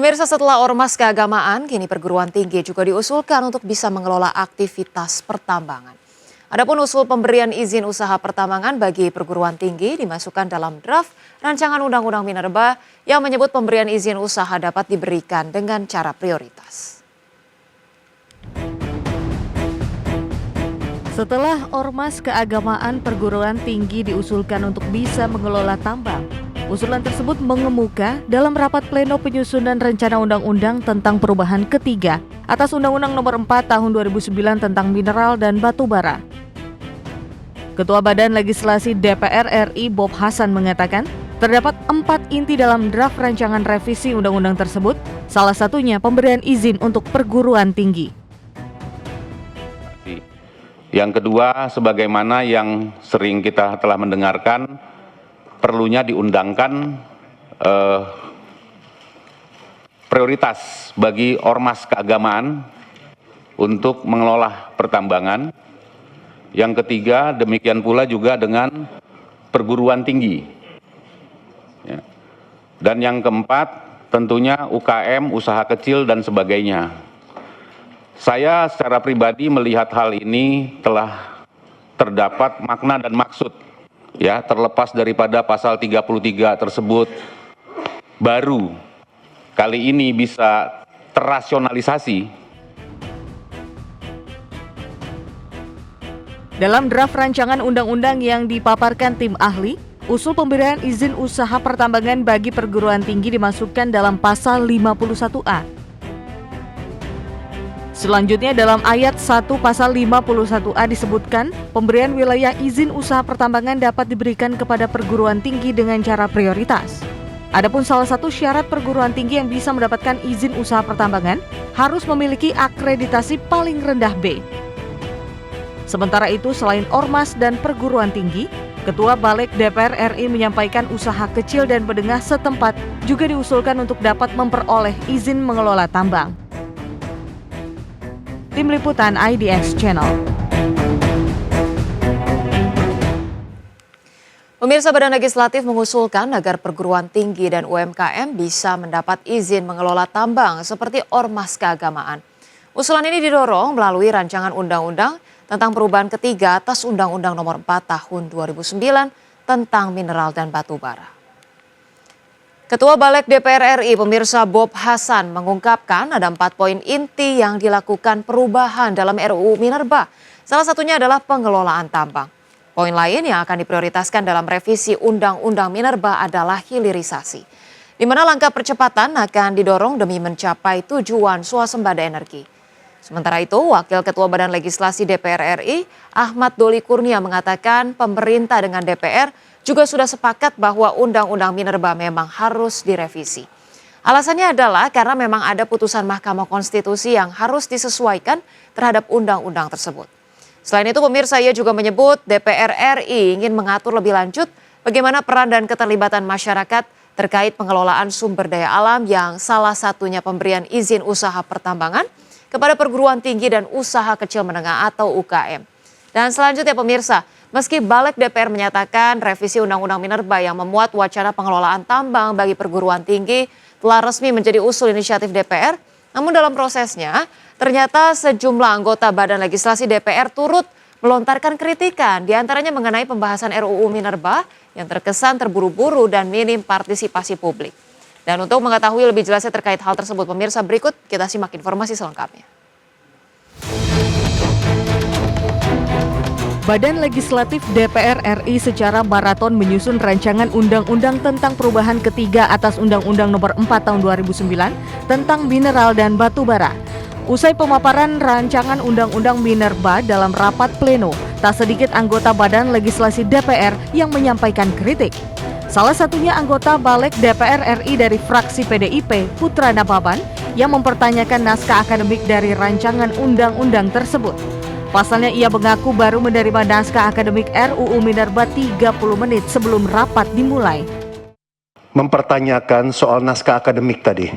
Pemirsa, setelah ormas keagamaan, kini perguruan tinggi juga diusulkan untuk bisa mengelola aktivitas pertambangan. Adapun usul pemberian izin usaha pertambangan bagi perguruan tinggi dimasukkan dalam draft rancangan Undang-Undang Minerba yang menyebut pemberian izin usaha dapat diberikan dengan cara prioritas. Setelah ormas keagamaan perguruan tinggi diusulkan untuk bisa mengelola tambang, usulan tersebut mengemuka dalam rapat pleno penyusunan rencana undang-undang tentang perubahan ketiga atas Undang-Undang Nomor 4 Tahun 2009 tentang mineral dan batu bara. Ketua Badan Legislasi DPR RI Bob Hasan mengatakan, terdapat 4 inti dalam draft rancangan revisi undang-undang tersebut, salah satunya pemberian izin untuk perguruan tinggi. Yang kedua, sebagaimana yang sering kita telah mendengarkan, perlunya diundangkan prioritas bagi ormas keagamaan untuk mengelola pertambangan. Yang ketiga, demikian pula juga dengan perguruan tinggi. Dan yang keempat, tentunya UKM, usaha kecil dan sebagainya. Saya secara pribadi melihat hal ini telah terdapat makna dan maksud, ya, terlepas daripada pasal 33 tersebut baru kali ini bisa terrasionalisasi. Dalam draft rancangan undang-undang yang dipaparkan tim ahli, usul pemberian izin usaha pertambangan bagi perguruan tinggi dimasukkan dalam pasal 51A. Selanjutnya dalam ayat 1 pasal 51A disebutkan, pemberian wilayah izin usaha pertambangan dapat diberikan kepada perguruan tinggi dengan cara prioritas. Adapun salah satu syarat perguruan tinggi yang bisa mendapatkan izin usaha pertambangan harus memiliki akreditasi paling rendah B. Sementara itu, selain ormas dan perguruan tinggi, Ketua Balik DPR RI menyampaikan usaha kecil dan menengah setempat juga diusulkan untuk dapat memperoleh izin mengelola tambang. Tim Liputan IDX Channel. Pemirsa, Badan Legislatif mengusulkan agar perguruan tinggi dan UMKM bisa mendapat izin mengelola tambang seperti ormas keagamaan. Usulan ini didorong melalui rancangan undang-undang tentang perubahan ketiga atas Undang-Undang Nomor 4 Tahun 2009 tentang mineral dan batu bara. Ketua Balik DPR RI, pemirsa, Bob Hasan mengungkapkan ada 4 poin inti yang dilakukan perubahan dalam RUU Minerba. Salah satunya adalah pengelolaan tambang. Poin lain yang akan diprioritaskan dalam revisi Undang-Undang Minerba adalah hilirisasi, di mana langkah percepatan akan didorong demi mencapai tujuan swasembada energi. Sementara itu, Wakil Ketua Badan Legislasi DPR RI, Ahmad Doli Kurnia mengatakan pemerintah dengan DPR juga sudah sepakat bahwa Undang-Undang Minerba memang harus direvisi. Alasannya adalah karena memang ada putusan Mahkamah Konstitusi yang harus disesuaikan terhadap undang-undang tersebut. Selain itu, pemirsa, ia juga menyebut DPR RI ingin mengatur lebih lanjut bagaimana peran dan keterlibatan masyarakat terkait pengelolaan sumber daya alam yang salah satunya pemberian izin usaha pertambangan kepada perguruan tinggi dan usaha kecil menengah atau UKM. Dan selanjutnya, pemirsa, meski Balik DPR menyatakan revisi Undang-Undang Minerba yang memuat wacana pengelolaan tambang bagi perguruan tinggi telah resmi menjadi usul inisiatif DPR, namun dalam prosesnya ternyata sejumlah anggota Badan Legislasi DPR turut melontarkan kritikan, diantaranya mengenai pembahasan RUU Minerba yang terkesan terburu-buru dan minim partisipasi publik. Dan untuk mengetahui lebih jelasnya terkait hal tersebut, pemirsa, berikut kita simak informasi selengkapnya. Badan Legislatif DPR RI secara maraton menyusun rancangan undang-undang tentang perubahan ketiga atas Undang-Undang Nomor 4 Tahun 2009 tentang mineral dan batu bara. Usai pemaparan rancangan Undang-Undang Minerba dalam rapat pleno, tak sedikit anggota Badan Legislasi DPR yang menyampaikan kritik. Salah satunya anggota Balik DPR RI dari fraksi PDIP, Putra Nababan, yang mempertanyakan naskah akademik dari rancangan undang-undang tersebut. Pasalnya ia mengaku baru menerima naskah akademik RUU Minerba 30 menit sebelum rapat dimulai. Mempertanyakan soal naskah akademik tadi.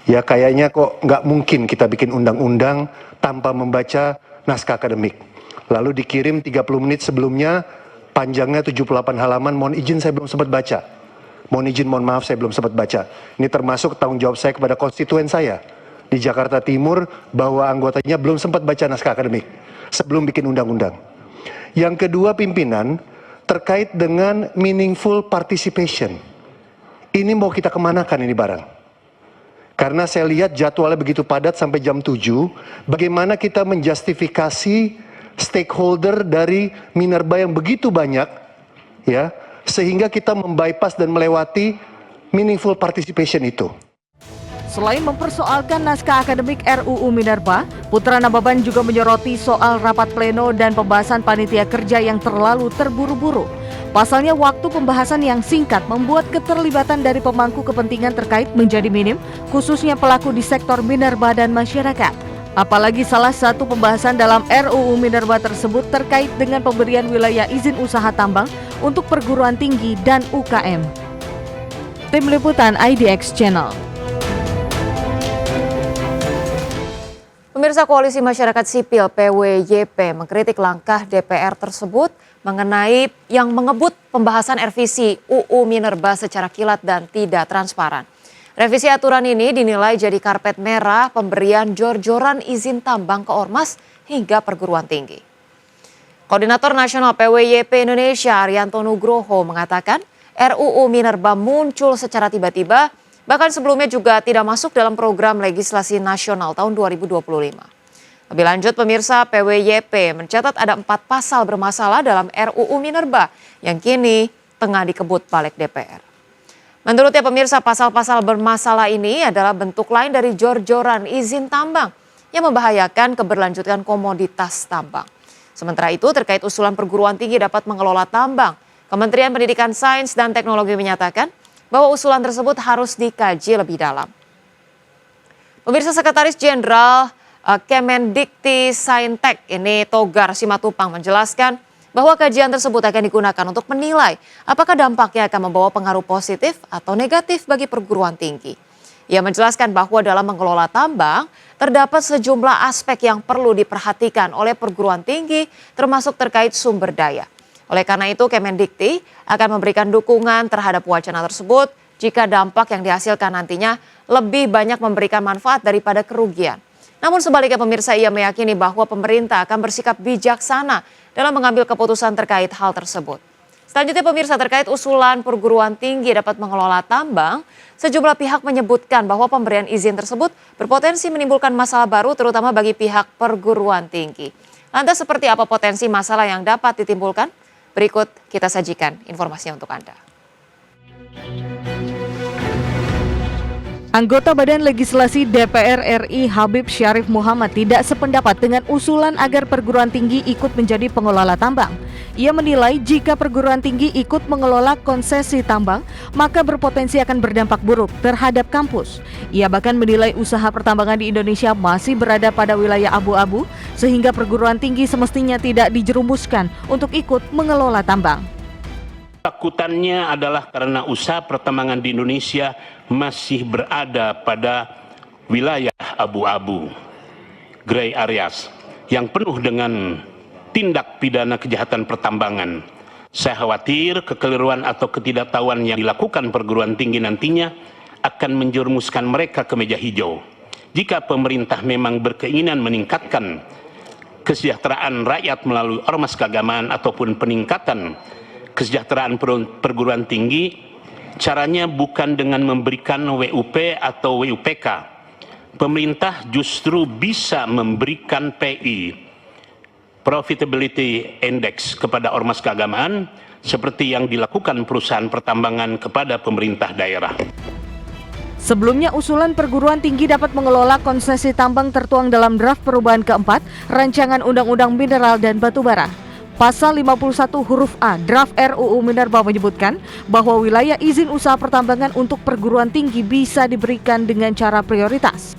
Ya kayaknya kok nggak mungkin kita bikin undang-undang tanpa membaca naskah akademik. Lalu dikirim 30 menit sebelumnya, panjangnya 78 halaman, mohon izin saya belum sempat baca. Mohon izin, mohon maaf saya belum sempat baca. Ini termasuk tanggung jawab saya kepada konstituen saya di Jakarta Timur bahwa anggotanya belum sempat baca naskah akademik sebelum bikin undang-undang. Yang kedua, pimpinan, terkait dengan meaningful participation. Ini mau kita kemanakan ini barang? Karena saya lihat jadwalnya begitu padat sampai jam 7, bagaimana kita menjustifikasi stakeholder dari Minerba yang begitu banyak, ya, sehingga kita membypass dan melewati meaningful participation itu. Selain mempersoalkan naskah akademik RUU Minerba, Putra Nababan juga menyoroti soal rapat pleno dan pembahasan panitia kerja yang terlalu terburu-buru. Pasalnya waktu pembahasan yang singkat membuat keterlibatan dari pemangku kepentingan terkait menjadi minim, khususnya pelaku di sektor minerba dan masyarakat. Apalagi salah satu pembahasan dalam RUU Minerba tersebut terkait dengan pemberian wilayah izin usaha tambang untuk perguruan tinggi dan UKM. Tim Liputan IDX Channel. Pemirsa, Koalisi Masyarakat Sipil PWYP mengkritik langkah DPR tersebut mengenai yang mengebut pembahasan revisi UU Minerba secara kilat dan tidak transparan. Revisi aturan ini dinilai jadi karpet merah pemberian jor-joran izin tambang ke ormas hingga perguruan tinggi. Koordinator Nasional PWYP Indonesia Arianto Nugroho mengatakan RUU Minerba muncul secara tiba-tiba, bahkan sebelumnya juga tidak masuk dalam program legislasi nasional tahun 2025. Lebih lanjut, pemirsa, PWYP mencatat ada 4 pasal bermasalah dalam RUU Minerba yang kini tengah dikebut balik DPR. Menurutnya, pemirsa, pasal-pasal bermasalah ini adalah bentuk lain dari jor-joran izin tambang yang membahayakan keberlanjutan komoditas tambang. Sementara itu, terkait usulan perguruan tinggi dapat mengelola tambang, Kementerian Pendidikan, Sains, dan Teknologi menyatakan bahwa usulan tersebut harus dikaji lebih dalam. Pemirsa, Sekretaris Jenderal Kemendikti Saintek ini Togar Simatupang menjelaskan bahwa kajian tersebut akan digunakan untuk menilai apakah dampaknya akan membawa pengaruh positif atau negatif bagi perguruan tinggi. Ia menjelaskan bahwa dalam mengelola tambang terdapat sejumlah aspek yang perlu diperhatikan oleh perguruan tinggi termasuk terkait sumber daya. Oleh karena itu, Kemendikti akan memberikan dukungan terhadap wacana tersebut jika dampak yang dihasilkan nantinya lebih banyak memberikan manfaat daripada kerugian. Namun sebaliknya, pemirsa, ia meyakini bahwa pemerintah akan bersikap bijaksana dalam mengambil keputusan terkait hal tersebut. Selanjutnya, pemirsa, terkait usulan perguruan tinggi dapat mengelola tambang, sejumlah pihak menyebutkan bahwa pemberian izin tersebut berpotensi menimbulkan masalah baru terutama bagi pihak perguruan tinggi. Lantas seperti apa potensi masalah yang dapat ditimbulkan? Berikut kita sajikan informasinya untuk Anda. Anggota Badan Legislasi DPR RI Habib Syarif Muhammad tidak sependapat dengan usulan agar perguruan tinggi ikut menjadi pengelola tambang. Ia menilai jika perguruan tinggi ikut mengelola konsesi tambang, maka berpotensi akan berdampak buruk terhadap kampus. Ia bahkan menilai usaha pertambangan di Indonesia masih berada pada wilayah abu-abu, sehingga perguruan tinggi semestinya tidak dijerumuskan untuk ikut mengelola tambang. Takutannya adalah karena usaha pertambangan di Indonesia masih berada pada wilayah abu-abu, gray areas, yang penuh dengan tindak pidana kejahatan pertambangan. Saya khawatir kekeliruan atau ketidaktahuan yang dilakukan perguruan tinggi nantinya akan menjerumuskan mereka ke meja hijau. Jika pemerintah memang berkeinginan meningkatkan kesejahteraan rakyat melalui ormas keagamaan ataupun peningkatan kesejahteraan perguruan tinggi, caranya bukan dengan memberikan WUP atau WUPK. Pemerintah justru bisa memberikan PI, Profitability Index, kepada ormas keagamaan seperti yang dilakukan perusahaan pertambangan kepada pemerintah daerah. Sebelumnya, usulan perguruan tinggi dapat mengelola konsesi tambang tertuang dalam draft perubahan keempat Rancangan Undang-Undang Mineral dan Batubara. Pasal 51 huruf A draft RUU Minerba menyebutkan bahwa wilayah izin usaha pertambangan untuk perguruan tinggi bisa diberikan dengan cara prioritas.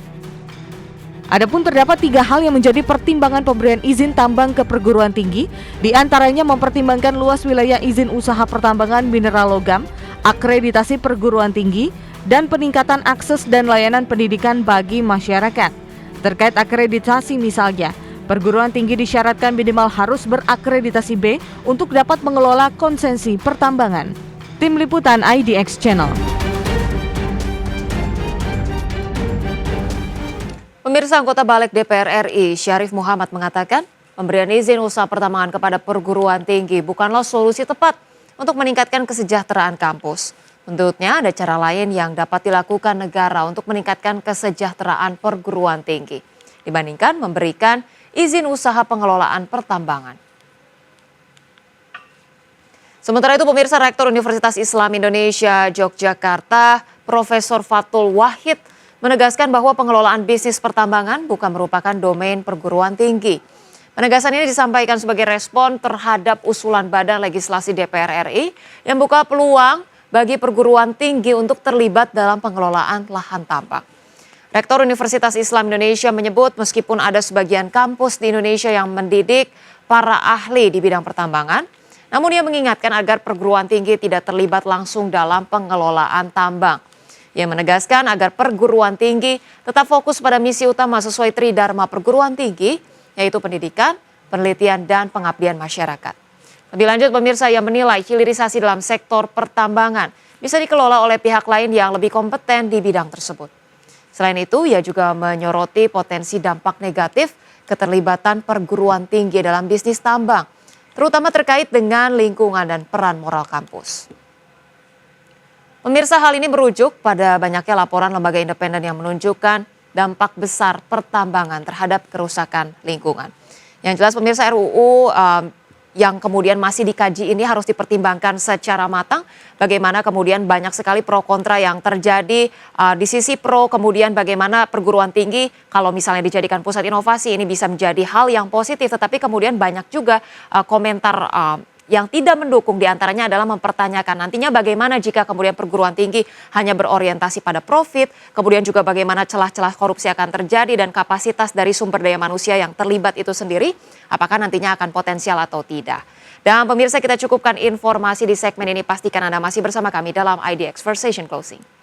Adapun terdapat 3 hal yang menjadi pertimbangan pemberian izin tambang ke perguruan tinggi, di antaranya mempertimbangkan luas wilayah izin usaha pertambangan mineral logam, akreditasi perguruan tinggi, dan peningkatan akses dan layanan pendidikan bagi masyarakat. Terkait akreditasi misalnya, perguruan tinggi disyaratkan minimal harus berakreditasi B untuk dapat mengelola konsesi pertambangan. Tim Liputan IDX Channel. Pemirsa, anggota Balik DPR RI Syarif Muhammad mengatakan pemberian izin usaha pertambangan kepada perguruan tinggi bukanlah solusi tepat untuk meningkatkan kesejahteraan kampus. Menurutnya ada cara lain yang dapat dilakukan negara untuk meningkatkan kesejahteraan perguruan tinggi dibandingkan memberikan izin usaha pengelolaan pertambangan. Sementara itu pemirsa, Rektor Universitas Islam Indonesia Yogyakarta Profesor Fathul Wahid menegaskan bahwa pengelolaan bisnis pertambangan bukan merupakan domain perguruan tinggi. Penegasan ini disampaikan sebagai respon terhadap usulan Badan Legislasi DPR RI yang buka peluang bagi perguruan tinggi untuk terlibat dalam pengelolaan lahan tambang. Rektor Universitas Islam Indonesia menyebut meskipun ada sebagian kampus di Indonesia yang mendidik para ahli di bidang pertambangan, namun ia mengingatkan agar perguruan tinggi tidak terlibat langsung dalam pengelolaan tambang. Ia menegaskan agar perguruan tinggi tetap fokus pada misi utama sesuai Tridharma perguruan tinggi, yaitu pendidikan, penelitian, dan pengabdian masyarakat. Lebih lanjut, pemirsa, yang menilai hilirisasi dalam sektor pertambangan bisa dikelola oleh pihak lain yang lebih kompeten di bidang tersebut. Selain itu, ia juga menyoroti potensi dampak negatif keterlibatan perguruan tinggi dalam bisnis tambang, terutama terkait dengan lingkungan dan peran moral kampus. Pemirsa, hal ini merujuk pada banyaknya laporan lembaga independen yang menunjukkan dampak besar pertambangan terhadap kerusakan lingkungan. Yang jelas pemirsa, RUU yang kemudian masih dikaji ini harus dipertimbangkan secara matang. Bagaimana kemudian banyak sekali pro kontra yang terjadi. Di sisi pro kemudian bagaimana perguruan tinggi kalau misalnya dijadikan pusat inovasi ini bisa menjadi hal yang positif. Tetapi kemudian banyak juga komentar yang tidak mendukung, diantaranya adalah mempertanyakan nantinya bagaimana jika kemudian perguruan tinggi hanya berorientasi pada profit, kemudian juga bagaimana celah-celah korupsi akan terjadi dan kapasitas dari sumber daya manusia yang terlibat itu sendiri, apakah nantinya akan potensial atau tidak. Dan pemirsa, kita cukupkan informasi di segmen ini, pastikan Anda masih bersama kami dalam IDX First Station Closing.